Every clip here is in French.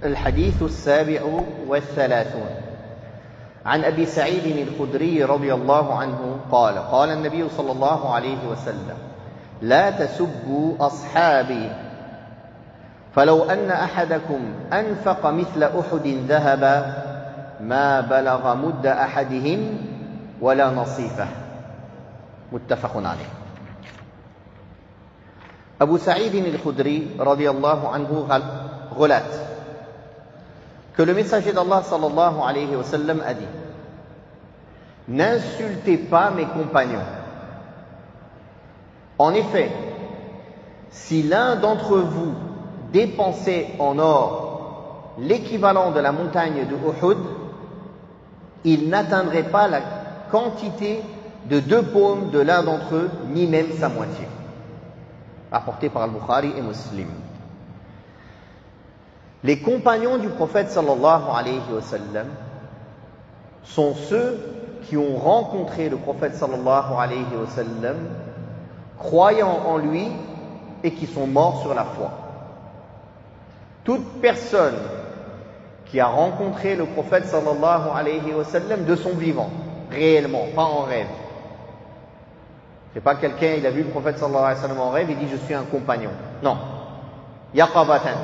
الحديث السابع والثلاثون عن أبي سعيد الخدري رضي الله عنه قال قال النبي صلى الله عليه وسلم لا تسبوا أصحابي فلو أن أحدكم أنفق مثل أحد ذهبا ما بلغ مد أحدهم ولا نصيفه متفق عليه. Abu Sa'id al-Khudri radiyallahu anhu relate que le messager d'Allah sallallahu alayhi wa sallam a dit: n'insultez pas mes compagnons. En effet, si l'un d'entre vous dépensait en or l'équivalent de la montagne de Uhud, il n'atteindrait pas la quantité de 2 paumes de l'un d'entre eux, ni même sa moitié. Rapporté par Al-Bukhari et Muslim. Les compagnons du prophète sallallahu alayhi wa sallam sont ceux qui ont rencontré le prophète sallallahu alayhi wa sallam, croyant en lui et qui sont morts sur la foi. Toute personne qui a rencontré le prophète sallallahu alayhi wa sallam de son vivant, réellement, pas en rêve. C'est pas quelqu'un, il a vu le prophète sallallahu alayhi wa sallam en rêve, il dit je suis un compagnon. Non. Yaqabatan.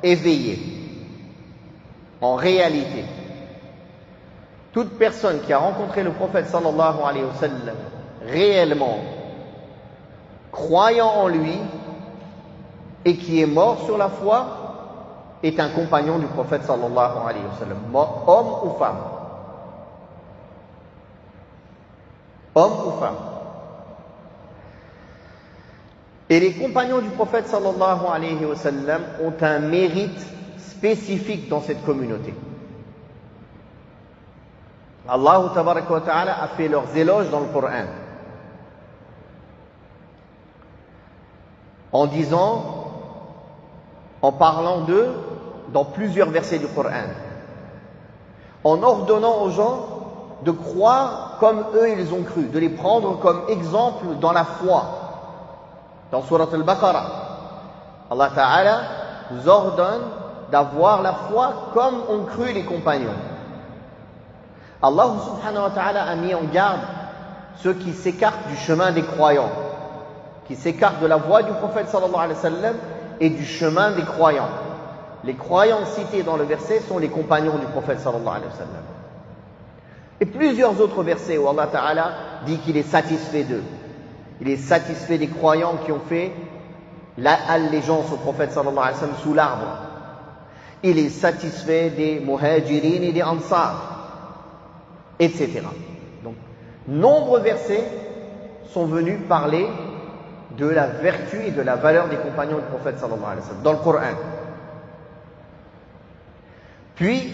Éveillé. En réalité. Toute personne qui a rencontré le prophète sallallahu alayhi wa sallam réellement, croyant en lui et qui est mort sur la foi, est un compagnon du prophète sallallahu alayhi wa sallam. Homme ou femme. Homme ou femme. Et les compagnons du prophète sallallahu alayhi wa sallam ont un mérite spécifique dans cette communauté. Allah tabaraka wa ta'ala a fait leurs éloges dans le Coran. En disant, en parlant d'eux dans plusieurs versets du Coran. En ordonnant aux gens de croire comme eux ils ont cru, de les prendre comme exemple dans la foi. Dans Surat Al-Baqarah, Allah Ta'ala nous ordonne d'avoir la foi comme ont cru les compagnons. Allah Subhanahu wa Ta'ala a mis en garde ceux qui s'écartent du chemin des croyants, qui s'écartent de la voie du prophète sallallahu alayhi wa sallam et du chemin des croyants. Les croyants cités dans le verset sont les compagnons du prophète sallallahu alayhi wa sallam. Et plusieurs autres versets où Allah Ta'ala dit qu'il est satisfait d'eux. Il est satisfait des croyants qui ont fait l'allégeance au prophète sallallahu alayhi wa sallam sous l'arbre. Il est satisfait des muhajirin et des ansar, etc. Donc, nombreux versets sont venus parler de la vertu et de la valeur des compagnons du prophète sallallahu alayhi wa sallam dans le Coran. Puis,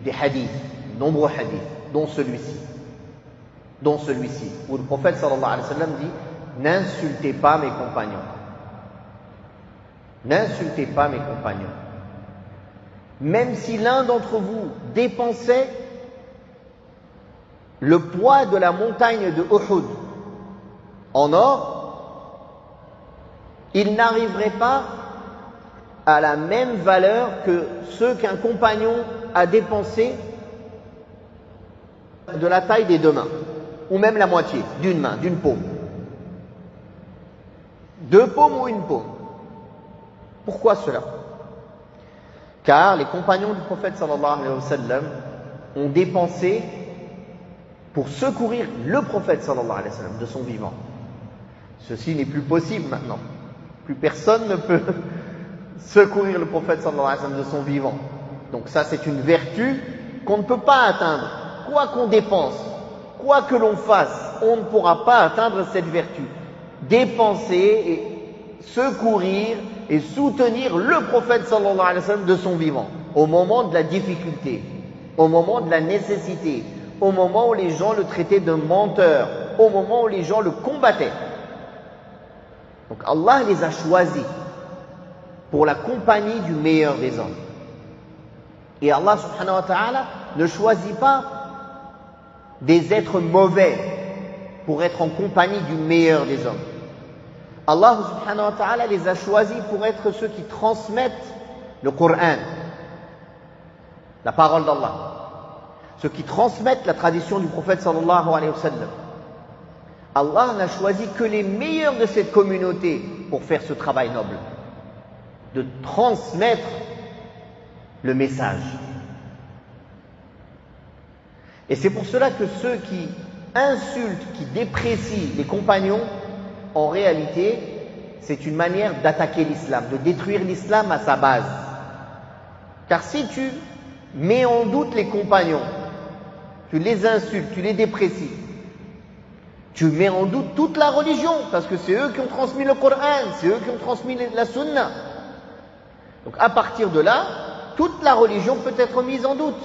des hadiths, nombreux hadiths, dont celui-ci, où le prophète sallallahu alayhi wa sallam dit: n'insultez pas mes compagnons. N'insultez pas mes compagnons. Même si l'un d'entre vous dépensait le poids de la montagne de Uhud en or, il n'arriverait pas à la même valeur que ceux qu'un compagnon a dépensé de la taille des 2 mains, ou même la moitié d'une main, d'une paume. 2 paumes ou une paume. Pourquoi cela? Car les compagnons du prophète sallallahu alayhi wa sallam ont dépensé pour secourir le prophète sallallahu alayhi wa sallam de son vivant. Ceci n'est plus possible maintenant. Plus personne ne peut secourir le prophète sallallahu alayhi wa sallam de son vivant. Donc ça, c'est une vertu qu'on ne peut pas atteindre. Quoi qu'on dépense, quoi que l'on fasse, on ne pourra pas atteindre cette vertu. Dépenser et secourir et soutenir le prophète sallallahu alayhi wa sallam de son vivant, au moment de la difficulté, au moment de la nécessité, au moment où les gens le traitaient de menteur, au moment où les gens le combattaient. Donc Allah les a choisis pour la compagnie du meilleur des hommes. Et Allah subhanahu wa ta'ala ne choisit pas des êtres mauvais pour être en compagnie du meilleur des hommes. Allah subhanahu wa ta'ala les a choisis pour être ceux qui transmettent le Coran, la parole d'Allah, ceux qui transmettent la tradition du prophète sallallahu alayhi wa sallam. Allah n'a choisi que les meilleurs de cette communauté pour faire ce travail noble, de transmettre le message. Et c'est pour cela que ceux qui insultent, qui déprécient les compagnons, en réalité, c'est une manière d'attaquer l'islam, de détruire l'islam à sa base. Car si tu mets en doute les compagnons, tu les insultes, tu les déprécies, tu mets en doute toute la religion, parce que c'est eux qui ont transmis le Coran, c'est eux qui ont transmis la Sunna. Donc à partir de là, toute la religion peut être mise en doute.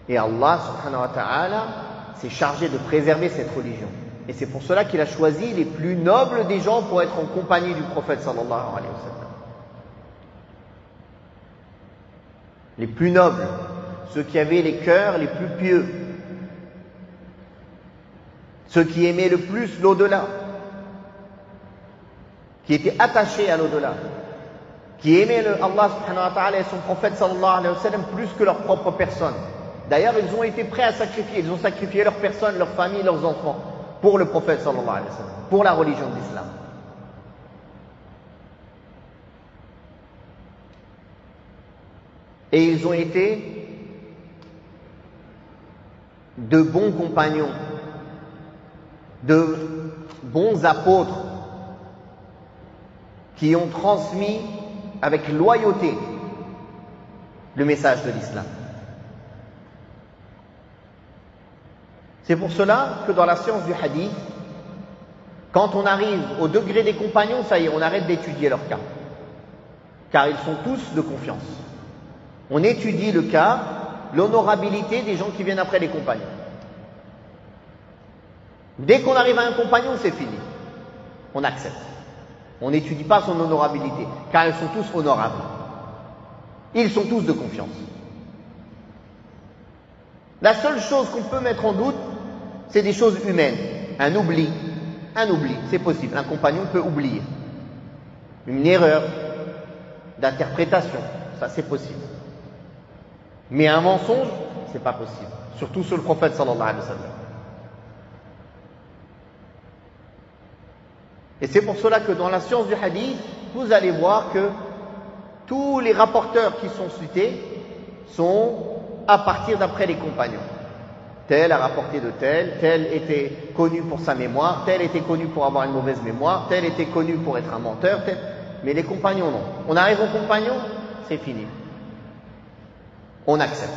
Et Allah subhanahu wa ta'ala s'est chargé de préserver cette religion. Et c'est pour cela qu'il a choisi les plus nobles des gens pour être en compagnie du prophète sallallahu alayhi wa sallam. Les plus nobles, ceux qui avaient les cœurs les plus pieux, ceux qui aimaient le plus l'au-delà, qui étaient attachés à l'au-delà, qui aimaient Allah subhanahu wa ta'ala et son prophète sallallahu alayhi wa sallam plus que leur propre personne. D'ailleurs, ils ont été prêts à sacrifier, ils ont sacrifié leur personne, leur famille, leurs enfants pour le prophète sallallahu alayhi wa sallam, pour la religion de l'islam. Et ils ont été de bons compagnons, de bons apôtres qui ont transmis avec loyauté le message de l'islam. C'est pour cela que dans la science du hadith, quand on arrive au degré des compagnons, ça y est, on arrête d'étudier leur cas. Car ils sont tous de confiance. On étudie le cas, l'honorabilité des gens qui viennent après les compagnons. Dès qu'on arrive à un compagnon, c'est fini. On accepte. On n'étudie pas son honorabilité, car ils sont tous honorables. Ils sont tous de confiance. La seule chose qu'on peut mettre en doute, c'est des choses humaines. Un oubli, c'est possible. Un compagnon peut oublier. Une erreur d'interprétation, ça c'est possible. Mais un mensonge, c'est pas possible. Surtout sur le prophète sallallahu alayhi wa sallam. Et c'est pour cela que dans la science du hadith, vous allez voir que tous les rapporteurs qui sont cités sont à partir d'après les compagnons. Tel a rapporté de tel était connu pour sa mémoire, tel était connu pour avoir une mauvaise mémoire, tel était connu pour être un menteur, tel... Mais les compagnons non. On arrive aux compagnons, c'est fini. On accepte.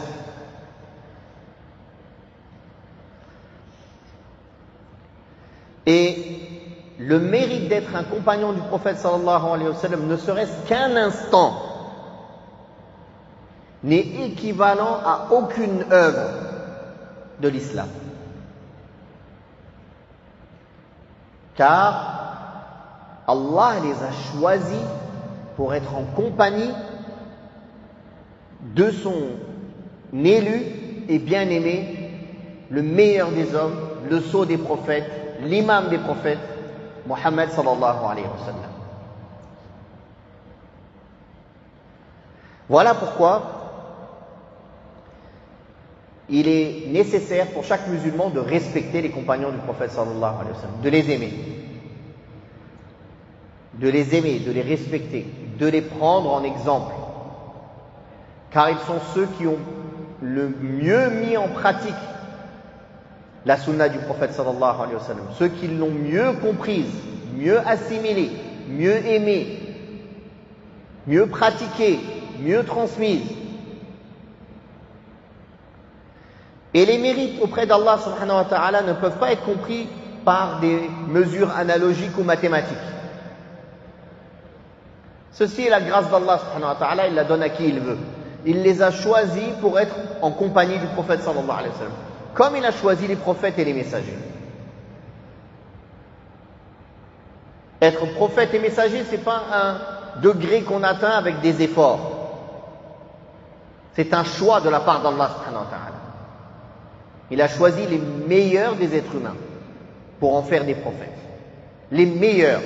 Et le mérite d'être un compagnon du prophète sallallahu alayhi wa sallam, ne serait-ce qu'un instant, n'est équivalent à aucune œuvre de l'islam. Car Allah les a choisis pour être en compagnie de son élu et bien-aimé, le meilleur des hommes, le sceau des prophètes, l'imam des prophètes, Muhammad sallallahu alayhi wa sallam. Voilà pourquoi il est nécessaire pour chaque musulman de respecter les compagnons du prophète sallallahu alayhi wa sallam, de les aimer, de les respecter, de les prendre en exemple, car ils sont ceux qui ont le mieux mis en pratique la sunna du prophète sallallahu alayhi wa sallam, ceux qui l'ont mieux comprise, mieux assimilée, mieux aimée, mieux pratiquée, mieux transmise. Et les mérites auprès d'Allah subhanahu wa ta'ala ne peuvent pas être compris par des mesures analogiques ou mathématiques. Ceci est la grâce d'Allah subhanahu wa ta'ala, il la donne à qui il veut. Il les a choisis pour être en compagnie du prophète sallallahu alayhi wa sallam, comme il a choisi les prophètes et les messagers. Être prophète et messager, c'est pas un degré qu'on atteint avec des efforts. C'est un choix de la part d'Allah subhanahu wa ta'ala. Il a choisi les meilleurs des êtres humains pour en faire des prophètes. Les meilleurs.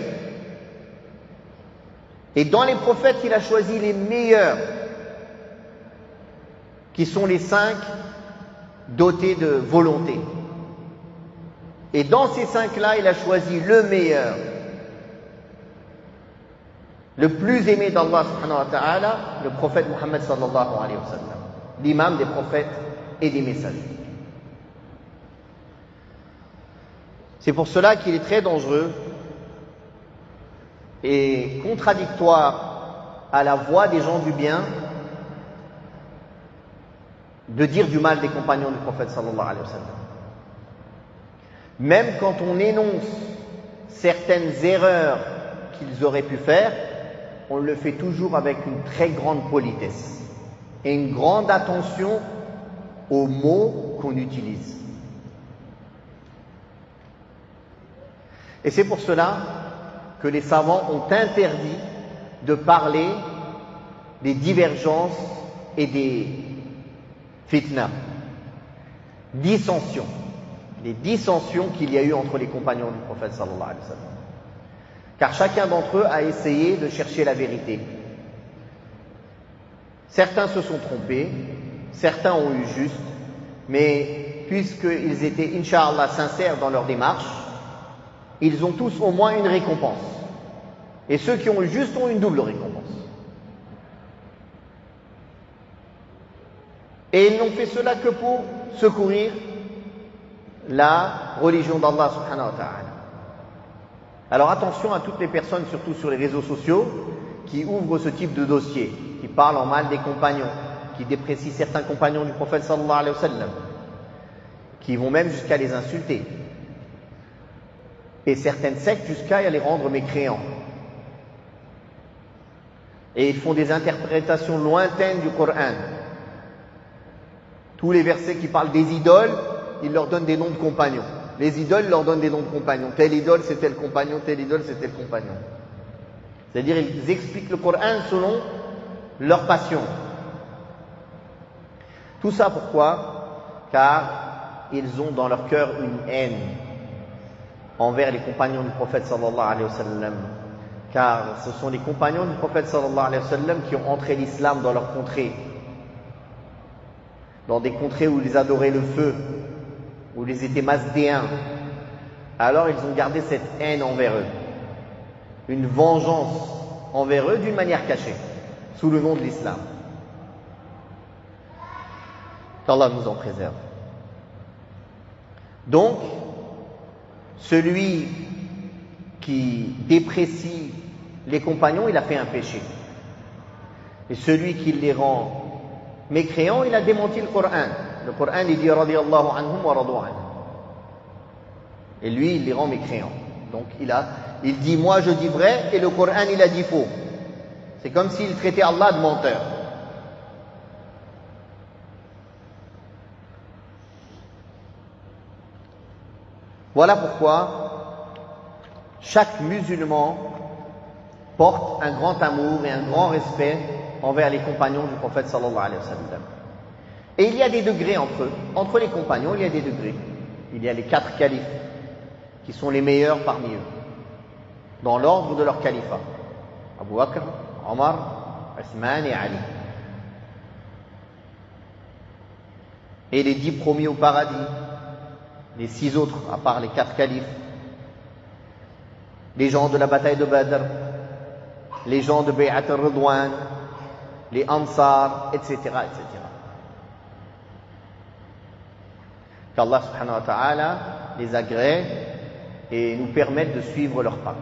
Et dans les prophètes, il a choisi les meilleurs. qui sont les 5 dotés de volonté. Et dans ces 5-là, il a choisi le meilleur, le plus aimé d'Allah subhanahu wa ta'ala, le prophète Muhammad sallallahu alayhi wa sallam, l'imam des prophètes et des messagers. C'est pour cela qu'il est très dangereux et contradictoire à la voix des gens du bien de dire du mal des compagnons du prophète sallallahu alayhi wa sallam. Même quand on énonce certaines erreurs qu'ils auraient pu faire, on le fait toujours avec une très grande politesse et une grande attention aux mots qu'on utilise. Et c'est pour cela que les savants ont interdit de parler des divergences et des fitna, dissensions, les dissensions qu'il y a eu entre les compagnons du prophète sallallahu alayhi wa sallam. Car chacun d'entre eux a essayé de chercher la vérité. Certains se sont trompés, certains ont eu juste, mais puisqu'ils étaient, incha'Allah, sincères dans leur démarche, ils ont tous au moins une récompense. Et ceux qui ont eu juste ont une double récompense. Et ils n'ont fait cela que pour secourir la religion d'Allah subhanahu wa ta'ala. Alors attention à toutes les personnes, surtout sur les réseaux sociaux, qui ouvrent ce type de dossier, qui parlent en mal des compagnons, qui déprécient certains compagnons du prophète sallallahu alayhi wa sallam, qui vont même jusqu'à les insulter. Et certaines sectes jusqu'à les rendre mécréants. Et ils font des interprétations lointaines du Coran. Tous les versets qui parlent des idoles, ils leur donnent des noms de compagnons. Les idoles leur donnent des noms de compagnons. Telle idole, c'est tel compagnon, telle idole, c'est tel compagnon. C'est-à-dire, ils expliquent le Coran selon leur passion. Tout ça pourquoi? Car ils ont dans leur cœur une haine envers les compagnons du prophète sallallahu alayhi wa sallam. Car ce sont les compagnons du prophète sallallahu alayhi wa sallam qui ont entré l'islam dans leur contrée. Dans des contrées où ils adoraient le feu, où ils étaient masdéens. Alors ils ont gardé cette haine envers eux. Une vengeance envers eux d'une manière cachée, sous le nom de l'islam. Qu'Allah nous en préserve. Donc, celui qui déprécie les compagnons, il a fait un péché. Et celui qui les rend mécréants, il a démenti le Coran. Le Coran, il dit radiyallahu anhum wa radu anhu. Et lui, il les rend mécréants. Donc il dit moi je dis vrai et le Coran il a dit faux. C'est comme s'il traitait Allah de menteur. Voilà pourquoi chaque musulman porte un grand amour et un grand respect envers les compagnons du prophète sallallahu alayhi wa sallam. Et il y a des degrés entre eux. Entre les compagnons, il y a des degrés. Il y a les 4 califes qui sont les meilleurs parmi eux, dans l'ordre de leur califat. Abu Bakr, Omar, Othman et Ali. Et les 10 promis au paradis, les 6 autres, à part les 4 califes, les gens de la bataille de Badr, les gens de Bay'at al-Ridwan, les Ansar, etc., etc. Qu'Allah subhanahu wa ta'ala les agrée et nous permette de suivre leurs pas.